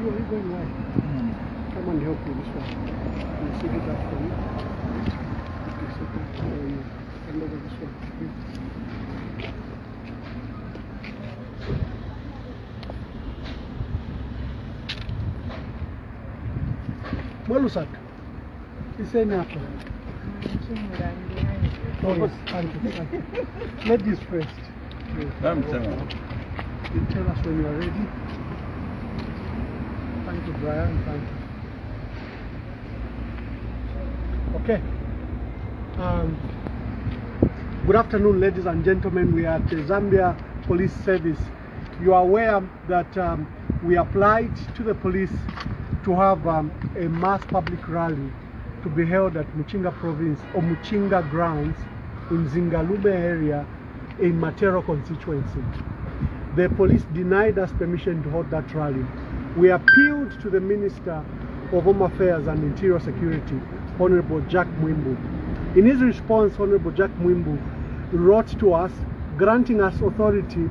are you going wide? Come and help you this one. You see it up for you. Okay, so you hand over this one. Mwalusak, iseni hapo. Oh, yes, thank you. Ladies first. Yes. You tell us when you are ready. Thank you, Brian. Thank you. Okay. Good afternoon, ladies and gentlemen. We are at the Zambia Police Service. You are aware that we applied to the police to have a mass public rally to be held at Muchinga Province or Muchinga grounds in Zingalube area in Matero constituency. The police denied us permission to hold that rally. We appealed to the Minister of Home Affairs and Interior Security, Honorable Jack Mwimbu. In his response, Honorable Jack Mwimbu wrote to us, granting us authority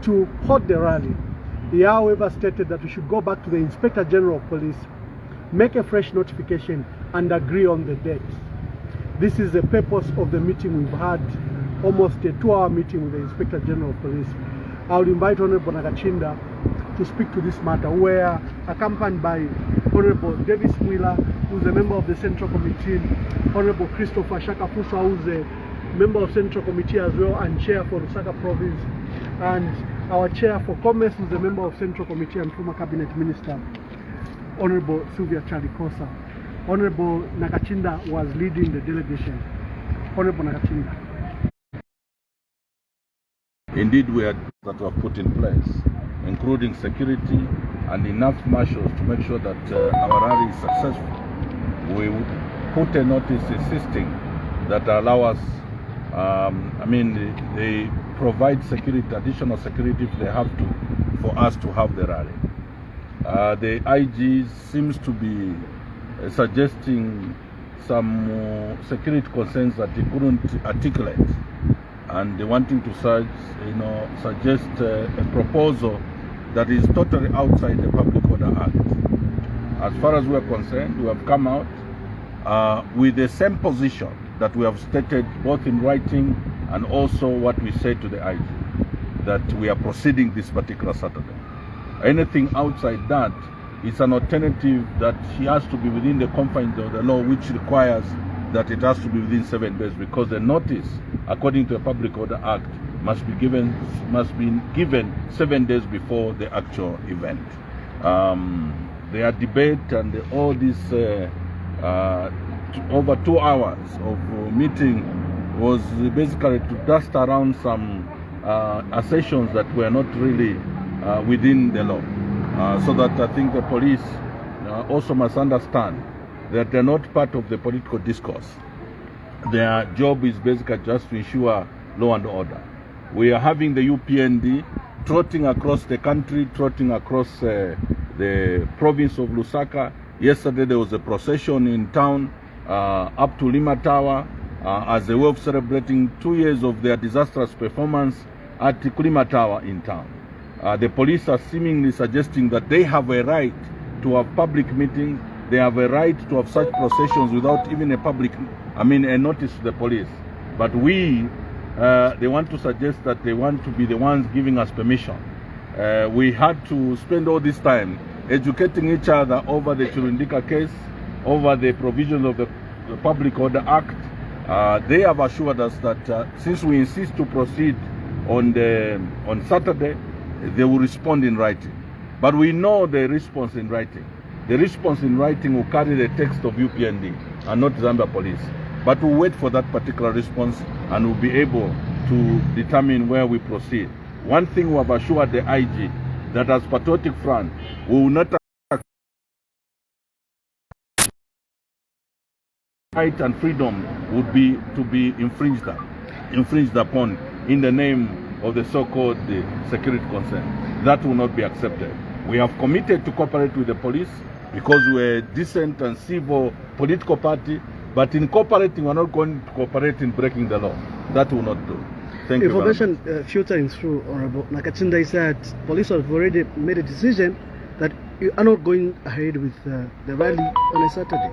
to hold the rally. He, however, stated that we should go back to the Inspector General of Police, make a fresh notification, and agree on the date. This is the purpose of the meeting we've had, almost a 2-hour meeting with the Inspector General of Police. I will invite Honorable Nakachinda to speak to this matter. We are accompanied by Honorable Davis Mwila, who is a member of the Central Committee, Honorable Christopher Shakafusa, who is a member of Central Committee as well and Chair for Lusaka Province, and our Chair for Commerce, who is a member of Central Committee and former Cabinet Minister, Honorable Sylvia Chalikosa. Honorable Nakachinda was leading the delegation. Honorable Nakachinda. Indeed, we had that were put in place, including security and enough marshals to make sure that our rally is successful. We put a notice insisting that allow us, they provide security, additional security if they have to, for us to have the rally. The IG seems to be suggesting some security concerns that they couldn't articulate, and they wanting to suggest a proposal that is totally outside the Public Order Act. As far as we are concerned, we have come out with the same position that we have stated both in writing and also what we said to the IG, that we are proceeding this particular Saturday. Anything outside that is an alternative that he has to be within the confines of the law, which requires that it has to be within 7 days, because the notice, according to the Public Order Act, must be given 7 days before the actual event. Their debate and all this over 2 hours of meeting was basically to dust around some assertions that were not really within the law. So that I think the police also must understand that they're not part of the political discourse. Their job is basically just to ensure law and order. We are having the UPND trotting across the country, trotting across the province of Lusaka. Yesterday there was a procession in town up to Lima Tower as a way of celebrating 2 years of their disastrous performance at the Lima Tower in town. The police are seemingly suggesting that they have a right to have public meetings. They have a right to have such processions without even a notice to the police. But they want to suggest that they want to be the ones giving us permission. We had to spend all this time educating each other over the Chirundika case, over the provisions of the Public Order Act. They have assured us that since we insist to proceed on Saturday, they will respond in writing. But we know the response in writing. The response in writing will carry the text of UPND and not Zambia Police. But we'll wait for that particular response and we'll be able to determine where we proceed. One thing we have assured the IG, that as Patriotic Front, we will not right and freedom would be to be infringed upon in the name of the so-called security concern. That will not be accepted. We have committed to cooperate with the police because we're a decent and civil political party, but in cooperating, we're not going to cooperate in breaking the law. That will not do. Thank you. Information filtering through, Honorable Nakachinda, is that police have already made a decision that you are not going ahead with the rally on a Saturday.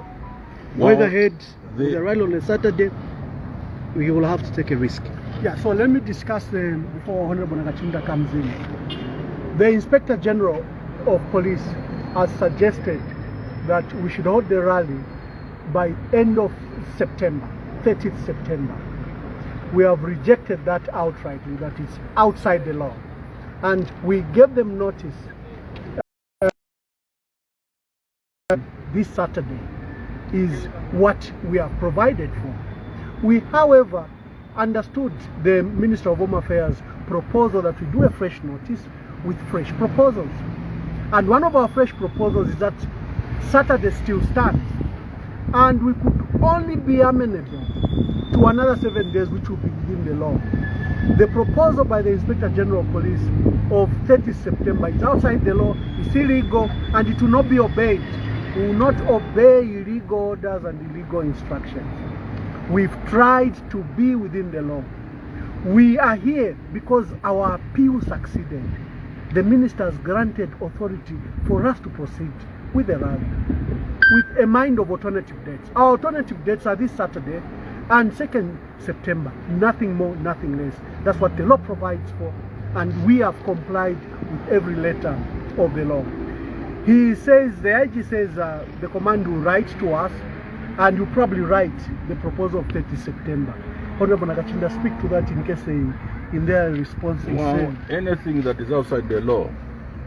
Well, Going ahead with the rally on a Saturday, you will have to take a risk. Yeah, so let me discuss before Honorable Nakachinda comes in. The Inspector General of Police has suggested that we should hold the rally by end of September, 30th September. We have rejected that outrightly, that it's outside the law. And we gave them notice this Saturday is what we are provided for. We, however, understood the Minister of Home Affairs proposal that we do a fresh notice with fresh proposals. And one of our fresh proposals is that Saturday still stands. And we could only be amenable to another 7 days, which will be within the law. The proposal by the Inspector General of Police of 30 September is outside the law, it's illegal, and it will not be obeyed. We will not obey illegal orders and illegal instructions. We've tried to be within the law. We are here because our appeal succeeded. The minister has granted authority for us to proceed with the rally with a mind of alternative dates. Our alternative dates are this Saturday and 2nd September. Nothing more, nothing less. That's what the law provides for, and we have complied with every letter of the law. He says, the IG says the command will write to us, and will probably write the proposal of 30 September. Honorable Nakachinda, speak to that in case in their response. Well, anything that is outside the law,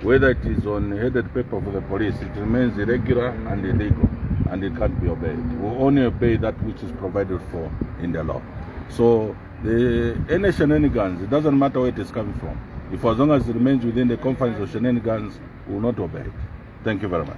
whether it is on headed paper for the police, it remains irregular and illegal, and it can't be obeyed. We only obey that which is provided for in the law. So any shenanigans, it doesn't matter where it is coming from. If as long as it remains within the confines of shenanigans, we will not obey it. Thank you very much.